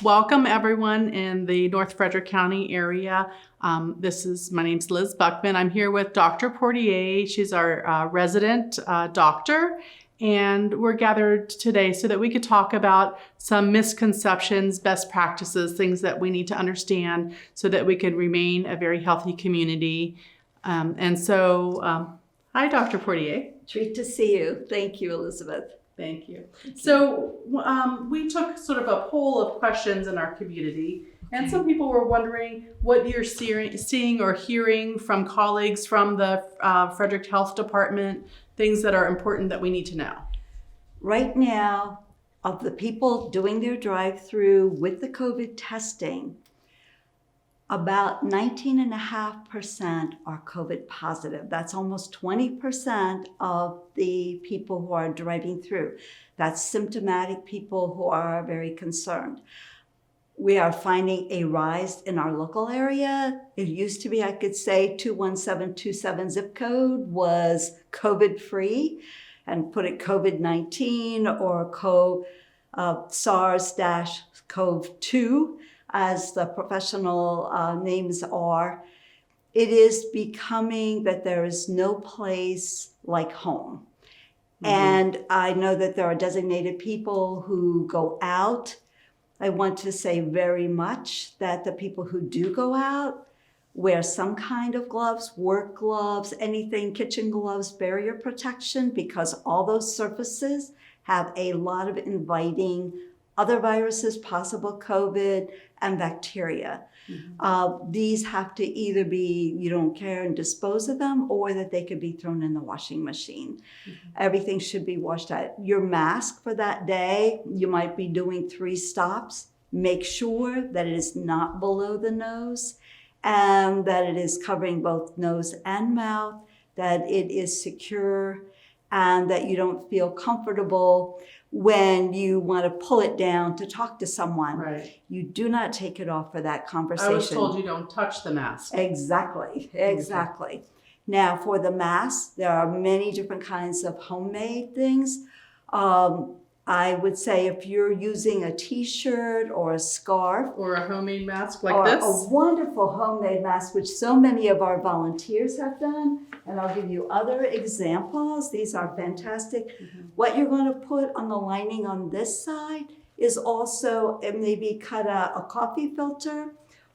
Welcome everyone in the North Frederick County area. My name's Liz Buckman. I'm here with Dr. Portier. She's our resident doctor, and we're gathered today so that we could talk about some misconceptions, best practices, things that we need to understand so that we can remain a very healthy community. Hi, Dr. Portier. Treat to see you. Thank you, Elizabeth. Thank you. So we took sort of a poll of questions in our community, and some people were wondering what you're seeing or hearing from colleagues from the Frederick Health Department, things that are important that we need to know. Right now, of the people doing their drive-through with the COVID testing, about 19.5% are COVID positive. That's almost 20% of the people who are driving through. That's symptomatic people who are very concerned. We are finding a rise in our local area. It used to be, I could say, 21727 zip code was COVID-free, and put it COVID-19 or SARS-CoV-2. As the professional names are. It is becoming that there is no place like home. Mm-hmm. And I know that there are designated people who go out. I want to say very much that the people who do go out wear some kind of gloves, work gloves, anything, kitchen gloves, barrier protection, because all those surfaces have a lot of inviting other viruses, possible COVID, and bacteria. Mm-hmm. These have to either be, you don't care and dispose of them, or that they could be thrown in the washing machine. Mm-hmm. Everything should be washed out. Your mask for that day, you might be doing 3 stops. Make sure that it is not below the nose and that it is covering both nose and mouth, that it is secure, and that you don't feel comfortable when you want to pull it down to talk to someone. Right. You do not take it off for that conversation. I was told you don't touch the mask. Exactly. Okay. Now, for the mask, there are many different kinds of homemade things. I would say if you're using a t-shirt or a scarf. Or a homemade mask like this. A wonderful homemade mask, which so many of our volunteers have done. And I'll give you other examples. These are fantastic. Mm-hmm. What you're going to put on the lining on this side is also maybe cut out a coffee filter,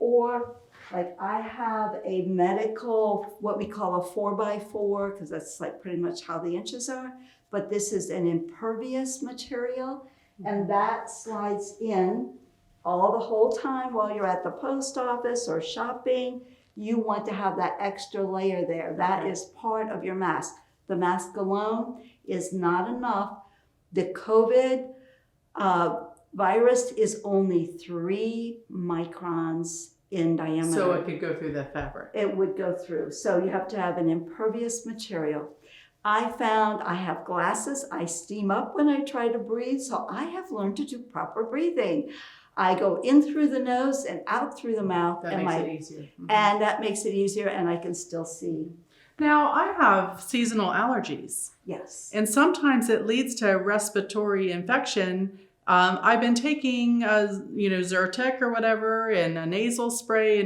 or like I have a medical, what we call a 4x4, because that's like pretty much how the inches are. But this is an impervious material, and that slides in all the whole time while you're at the post office or shopping. You want to have that extra layer there. That is part of your mask. The mask alone is not enough. The COVID virus is only 3 microns in diameter. So it could go through the fabric. It would go through. So you have to have an impervious material. I found I have glasses. I steam up when I try to breathe, so I have learned to do proper breathing. I go in through the nose and out through the mouth. That makes it easier. Mm-hmm. And that makes it easier, and I can still see. Now, I have seasonal allergies. Yes. And sometimes it leads to respiratory infection. I've been taking, Zyrtec or whatever, and a nasal spray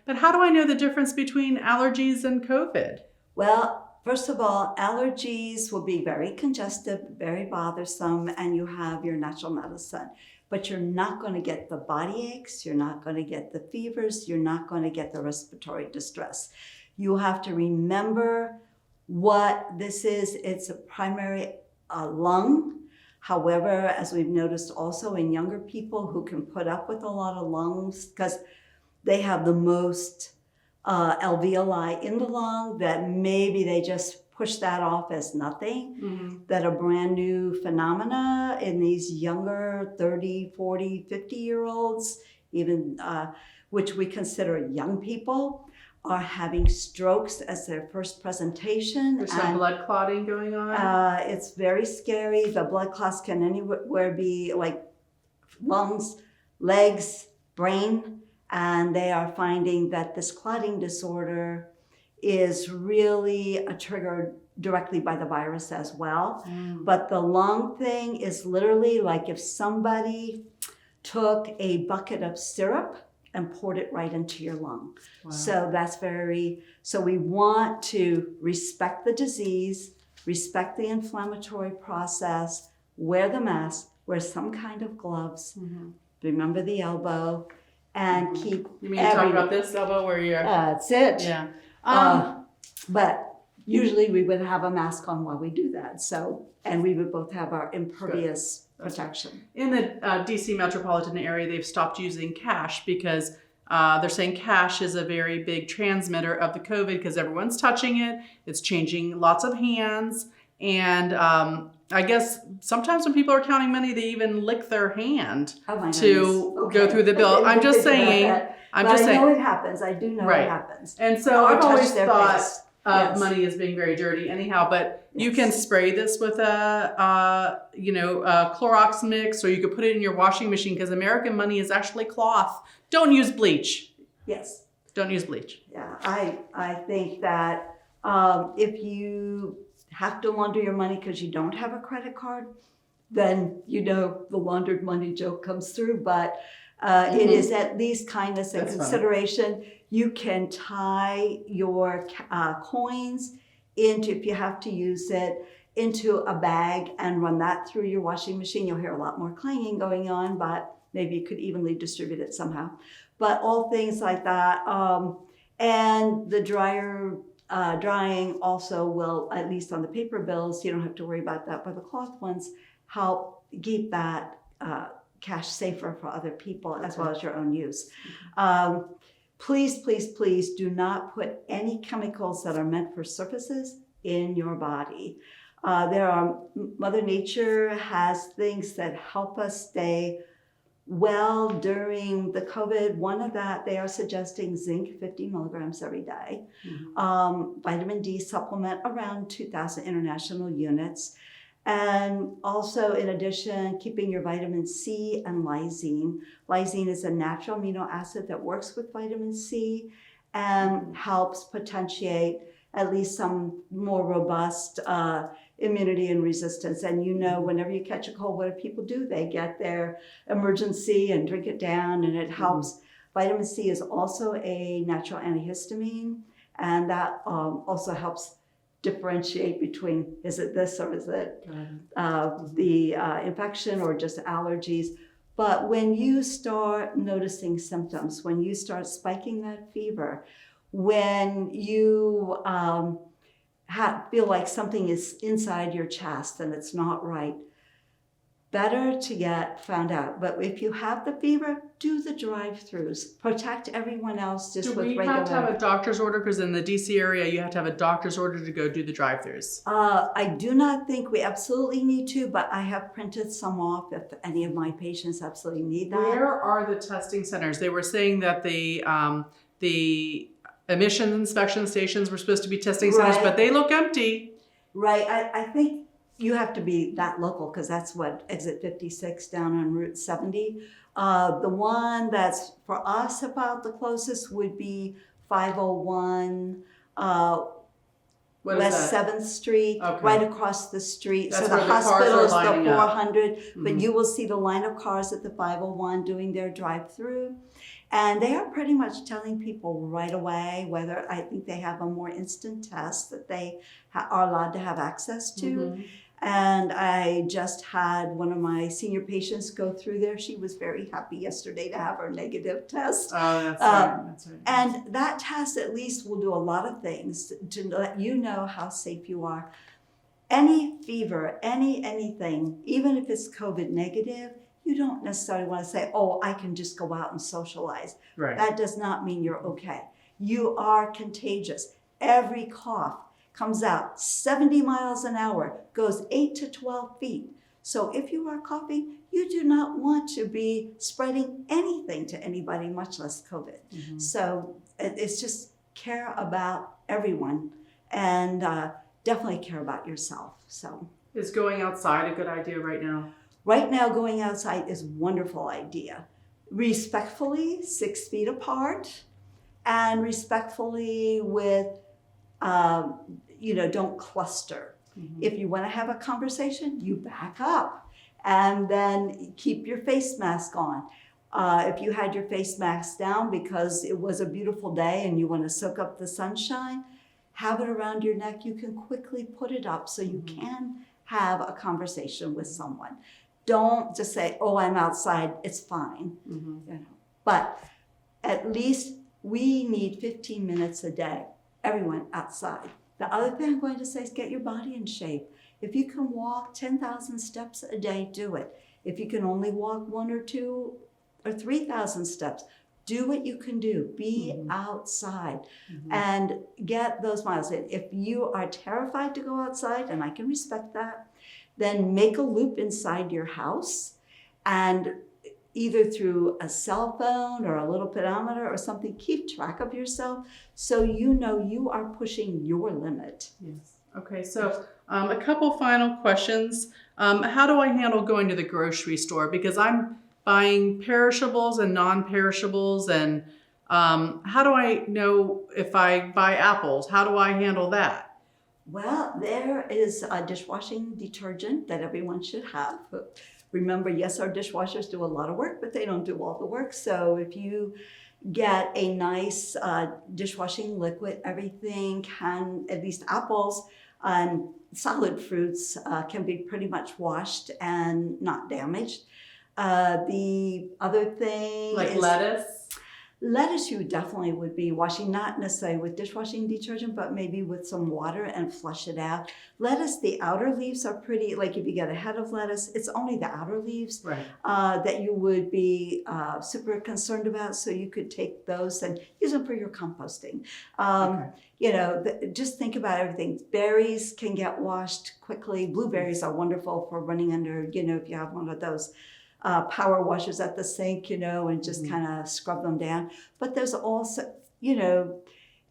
but how do I know the difference between allergies and COVID? Well, first of all, allergies will be very congestive, very bothersome, and you have your natural medicine. But you're not going to get the body aches, you're not going to get the fevers, you're not going to get the respiratory distress. You have to remember what this is. It's a primary lung. However, as we've noticed also in younger people who can put up with a lot of lungs, because they have the most alveoli in the lung, that maybe they just push that off as nothing, mm-hmm. that a brand new phenomena in these younger 30, 40, 50-year-olds, even which we consider young people, are having strokes as their first presentation. There's some blood clotting going on? It's very scary. The blood clots can anywhere be like lungs, legs, brain, and they are finding that this clotting disorder is really triggered directly by the virus as well. But the lung thing is literally like if somebody took a bucket of syrup and poured it right into your lung. Wow. So we want to respect the disease, respect the inflammatory process, wear the mask, wear some kind of gloves, remember the elbow, and keep You mean talking about this elbow where you're... That's it. Yeah. But usually we would have a mask on while we do that. So, and we would both have our impervious protection. In the DC metropolitan area, they've stopped using cash because they're saying cash is a very big transmitter of the COVID because everyone's touching it. It's changing lots of hands. And I guess sometimes when people are counting money, they even lick their hand to go through the bill. I'm just saying. I know it happens. I do know it happens. And so I've always thought of money as being very dirty anyhow, but you can spray this with a Clorox mix, or you could put it in your washing machine because American money is actually cloth. Don't use bleach. Yes. Don't use bleach. Yeah, I think that if you have to launder your money because you don't have a credit card, then the laundered money joke comes through. But it is at least kindness and consideration. Funny. You can tie your coins into, if you have to use it, into a bag and run that through your washing machine. You'll hear a lot more clanging going on, but maybe you could evenly distribute it somehow. But all things like that. And the drying also will, at least on the paper bills, you don't have to worry about that, but the cloth ones help keep that cash safer for other people as well as your own use. Please, please, please do not put any chemicals that are meant for surfaces in your body. Mother Nature has things that help us stay well during the COVID. One of that, they are suggesting zinc 50 milligrams every day, vitamin D supplement around 2,000 international units, and also in addition, keeping your vitamin C and lysine. Lysine is a natural amino acid that works with vitamin C and helps potentiate at least some more robust immunity and resistance. And whenever you catch a cold, what do people do? They get their emergency and drink it down, and it helps. Vitamin C is also a natural antihistamine, and that also helps differentiate between, is it this or is it the infection or just allergies. But when you start noticing symptoms, when you start spiking that fever, when you feel like something is inside your chest and it's not right, better to get found out. But if you have the fever, do the drive-thrus. Protect everyone else just with regular. Do we have to have a doctor's order? Because in the DC area, you have to have a doctor's order to go do the drive-thrus. I do not think we absolutely need to, but I have printed some off if any of my patients absolutely need that. Where are the testing centers? They were saying that the emissions inspection stations were supposed to be testing centers, but they look empty. Right. I think you have to be that local because that's what exit 56 down on Route 70. The one that's for us about the closest would be 501 West 7th Street, right across the street. That's so the hospital is the 400, but you will see the line of cars at the 501 doing their drive-through. And they are pretty much telling people right away whether, I think they have a more instant test that they are allowed to have access to. And I just had one of my senior patients go through there. She was very happy yesterday to have her negative test. Oh, that's right. That's right. And that test at least will do a lot of things to let you know how safe you are. Any fever, anything, even if it's COVID negative, you don't necessarily want to say, oh, I can just go out and socialize. Right. That does not mean you're okay. You are contagious. Every cough comes out 70 miles an hour, goes 8 to 12 feet. So if you are coughing, you do not want to be spreading anything to anybody, much less COVID. So it's just care about everyone and definitely care about yourself. So is going outside a good idea right now? Right now, going outside is a wonderful idea. Respectfully, 6 feet apart, and respectfully with, don't cluster. If you want to have a conversation, you back up And then keep your face mask on. If you had your face mask down because it was a beautiful day and you want to soak up the sunshine, have it around your neck. You can quickly put it up so you can have a conversation with someone. Don't just say, oh, I'm outside, it's fine. You know. But at least we need 15 minutes a day, everyone outside. The other thing I'm going to say is get your body in shape. If you can walk 10,000 steps a day, do it. If you can only walk 1 or 2 or 3,000 steps, do what you can do. Be outside and get those miles in. If you are terrified to go outside, and I can respect that, then make a loop inside your house, and either through a cell phone or a little pedometer or something, keep track of yourself so you know you are pushing your limit. Yes. Okay, so a couple final questions. How do I handle going to the grocery store? Because I'm buying perishables and non-perishables, and how do I know if I buy apples? How do I handle that? Well, there is a dishwashing detergent that everyone should have. Remember, yes, our dishwashers do a lot of work, but they don't do all the work. So if you get a nice dishwashing liquid, everything can, at least apples and solid fruits, can be pretty much washed and not damaged. The other thing Like is lettuce? lettuce you definitely would be washing, not necessarily with dishwashing detergent, but maybe with some water and flush it out. Lettuce, the outer leaves are pretty, like if you get a head of lettuce, it's only the outer leaves that you would be super concerned about. So you could take those and use them for your composting. You know, just think about everything. Berries can get washed quickly. Blueberries are wonderful for running under, you know, if you have one of those power washers at the sink, you know, and just kind of scrub them down. But there's also, you know,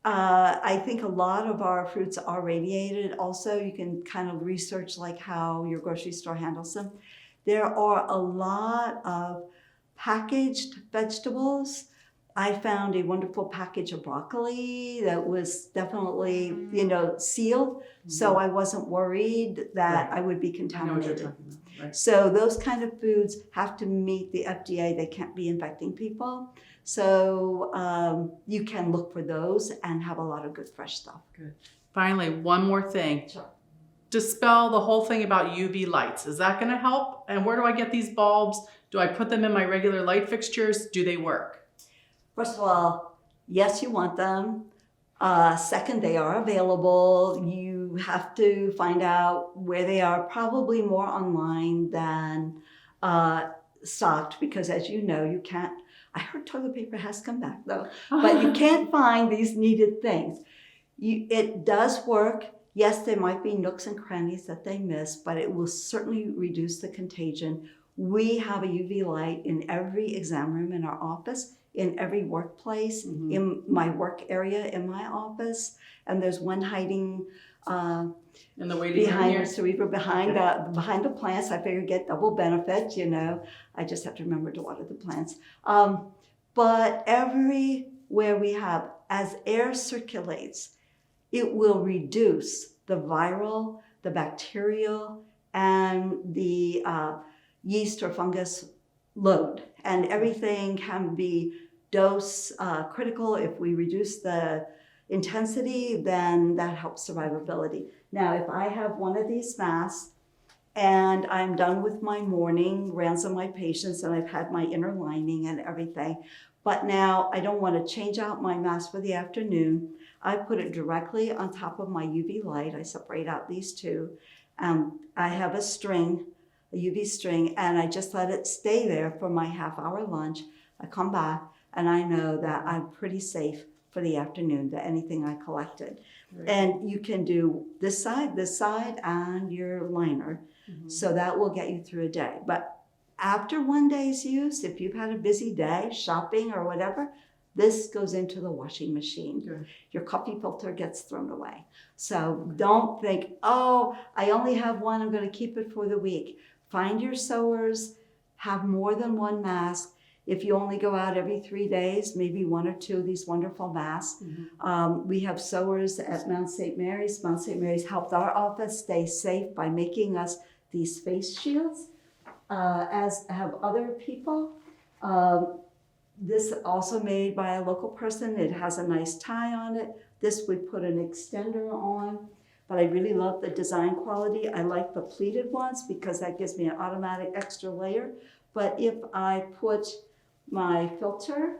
I think a lot of our fruits are radiated. Also, you can kind of research like how your grocery store handles them. There are a lot of packaged vegetables. I found a wonderful package of broccoli that was definitely, you know, sealed. So I wasn't worried that I would be contaminated. I know what you're talking about. Right. So those kind of foods have to meet the FDA. They can't be infecting people. So you can look for those and have a lot of good fresh stuff. Good. Finally, one more thing. Sure. Dispel the whole thing about UV lights. Is that going to help? And where do I get these bulbs? Do I put them in my regular light fixtures? Do they work? First of all, yes, you want them. Second, they are available. You have to find out where they are, probably more online than stocked, because as you know, you can't, I heard toilet paper has come back though, but you can't find these needed things. It does work. Yes, there might be nooks and crannies that they miss, but it will certainly reduce the contagion. We have a UV light in every exam room in our office, in every workplace, in my work area, in my office, and there's one hiding in the waiting behind room the cerebral, behind the plants. I figure get double benefit, you know. I just have to remember to water the plants. But everywhere we have, as air circulates, it will reduce the viral, the bacterial, and the yeast or fungus load. And everything can be dose critical. If we reduce the intensity, then that helps survivability. Now, if I have one of these masks and I'm done with my morning rounds of my patients and I've had my inner lining and everything, but now I don't want to change out my mask for the afternoon, I put it directly on top of my UV light. I separate out these two. I have a string, a UV string, and I just let it stay there for my half-hour lunch. I come back and I know that I'm pretty safe for the afternoon, to anything I collected. Right. And you can do this side, and your liner. So that will get you through a day. But after one day's use, if you've had a busy day, shopping or whatever, this goes into the washing machine. Good. Your coffee filter gets thrown away. So don't think, oh, I only have one, I'm going to keep it for the week. Find your sewers, have more than one mask. If you only go out every 3 days, maybe 1 or 2 of these wonderful masks. We have sewers at Mount St. Mary's. Mount St. Mary's helped our office stay safe by making us these face shields. as have other people. This also made by a local person. It has a nice tie on it. This we put an extender on, but I really love the design quality. I like the pleated ones because that gives me an automatic extra layer. But if I put my filter,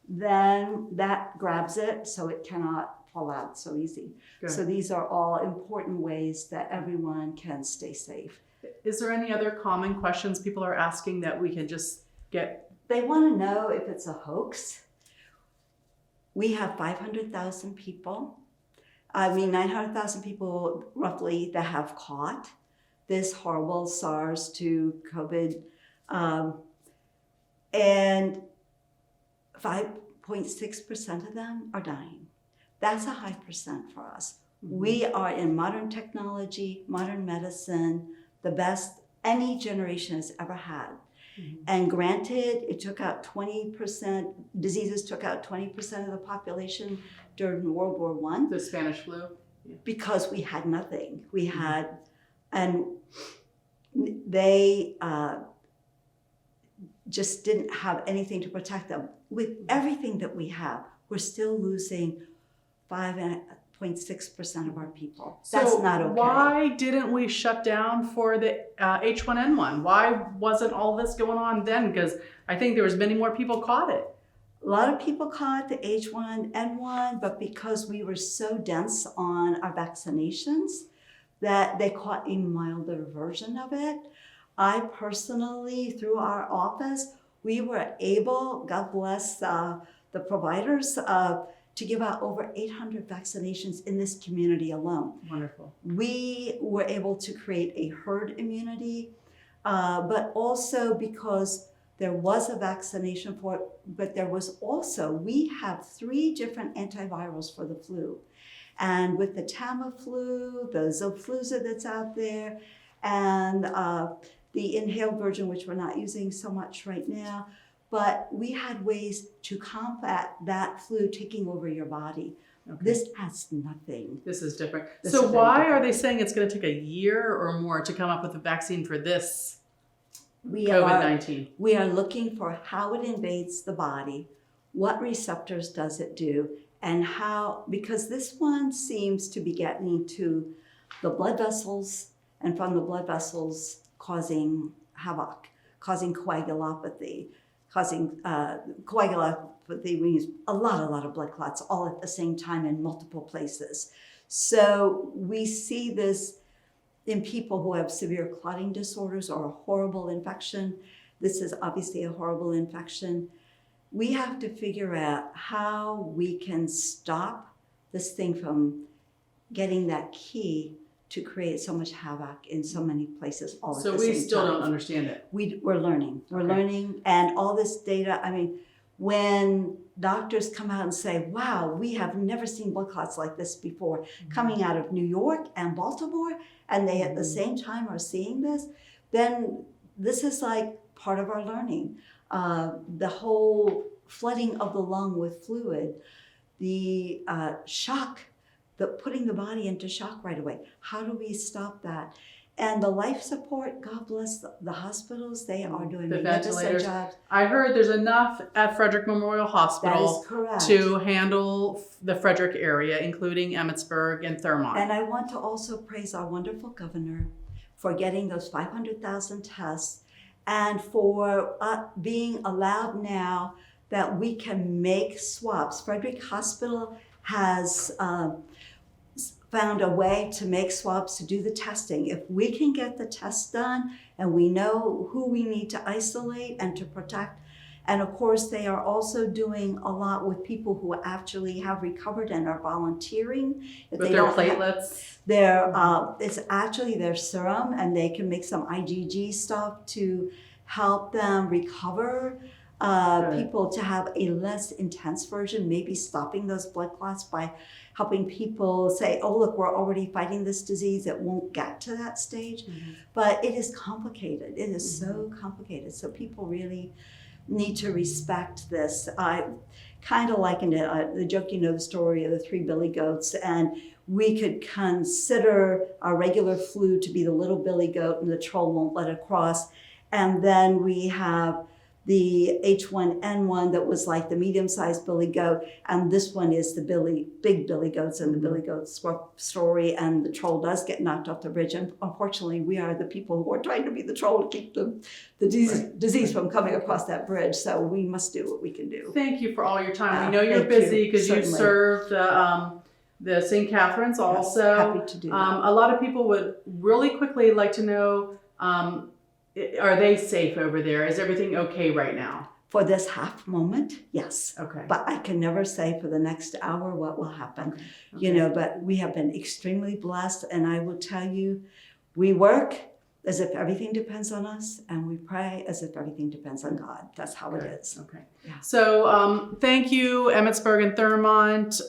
then that grabs it so it cannot fall out so easy. Good. So these are all important ways that everyone can stay safe. Is there any other common questions people are asking that we can just get? They want to know if it's a hoax. We have 500,000 people. 900,000 people roughly that have caught this horrible SARS to COVID. And 5.6% of them are dying. That's a high percent for us. Mm-hmm. We are in modern technology, modern medicine, the best any generation has ever had. Mm-hmm. And granted, it took out 20%, diseases took out 20% of the population during World War I. The Spanish flu? Yeah. Because we had nothing. We had, and they just didn't have anything to protect them. With everything that we have, we're still losing 5.6% of our people. That's so not okay. Why didn't we shut down for the H1N1? Why wasn't all this going on then? Because I think there was many more people caught it. A lot of people caught the H1N1, but because we were so dense on our vaccinations, that they caught a milder version of it. I personally, through our office, we were able, God bless the providers, to give out over 800 vaccinations in this community alone. Wonderful. We were able to create a herd immunity, but also because there was a vaccination for it, but there was also, we have 3 different antivirals for the flu. And with the Tamiflu, the Zofluza that's out there, and the inhaled version, which we're not using so much right now, but we had ways to combat that flu taking over your body. Okay. This has nothing. This is different. So why are they saying it's going to take a year or more to come up with a vaccine for this COVID-19? We are looking for how it invades the body, what receptors does it do, and how, because this one seems to be getting to the blood vessels, and from the blood vessels causing havoc, causing coagulopathy. Coagulopathy means a lot of blood clots all at the same time in multiple places. So we see this in people who have severe clotting disorders or a horrible infection. This is obviously a horrible infection. We have to figure out how we can stop this thing from getting that key to create so much havoc in so many places all at the same time. So we still don't understand it. We're learning. We're learning, and all this data, when doctors come out and say, wow, we have never seen blood clots like this before, coming out of New York and Baltimore, and they at the same time are seeing this, then this is like part of our learning. The whole flooding of the lung with fluid, the shock, putting the body into shock right away. How do we stop that? And the life support, God bless the hospitals, they are doing magnificent jobs. I heard there's enough at Frederick Memorial Hospital to handle the Frederick area, including Emmitsburg and Thurmont. And I want to also praise our wonderful governor for getting those 500,000 tests and for being allowed now that we can make swabs. Frederick Hospital has found a way to make swabs to do the testing. If we can get the test done and we know who we need to isolate and to protect, and of course they are also doing a lot with people who actually have recovered and are volunteering. If with their platelets? It's actually their serum, and they can make some IgG stuff to help them recover. People to have a less intense version, maybe stopping those blood clots by helping people say, oh, look, we're already fighting this disease. It won't get to that stage. Mm-hmm. But it is complicated. It is so complicated. So people really need to respect this. I kind of likened it, the joke, the story of the 3 billy goats. And we could consider our regular flu to be the little billy goat and the troll won't let it cross. And then we have the H1N1 that was like the medium-sized billy goat, and this one is the big billy goats and the billy goat story, and the troll does get knocked off the bridge, and unfortunately we are the people who are trying to be the troll to keep the disease from coming across that bridge, so we must do what we can do. Thank you for all your time. We know you're busy because you served the St. Catherine's also. Happy to do that. A lot of people would really quickly like to know, are they safe over there? Is everything okay right now? For this half moment, yes. Okay. But I can never say for the next hour what will happen. Okay. You know, but we have been extremely blessed, and I will tell you, we work as if everything depends on us, and we pray as if everything depends on God. That's how it is. Okay. Yeah. So thank you, Emmitsburg and Thurmont.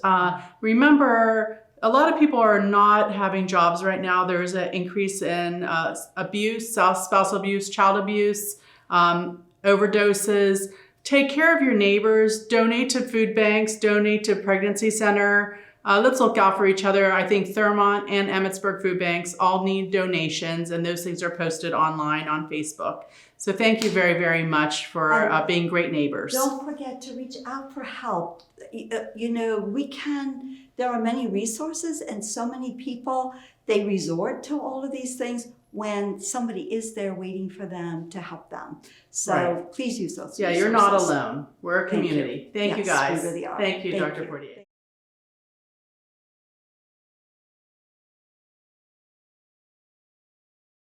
Remember, a lot of people are not having jobs right now. There's an increase in abuse, spousal abuse, child abuse, overdoses. Take care of your neighbors. Donate to food banks. Donate to pregnancy center. Let's look out for each other. I think Thurmont and Emmitsburg food banks all need donations, and those things are posted online on Facebook. So thank you very, very much for being great neighbors. Don't forget to reach out for help. You know, there are many resources, and so many people, they resort to all of these things when somebody is there waiting for them to help them. So please use those resources. Yeah, you're not alone. We're a community. Thank you Yes, guys. we really are. Thank you, Thank Dr. you. Portier.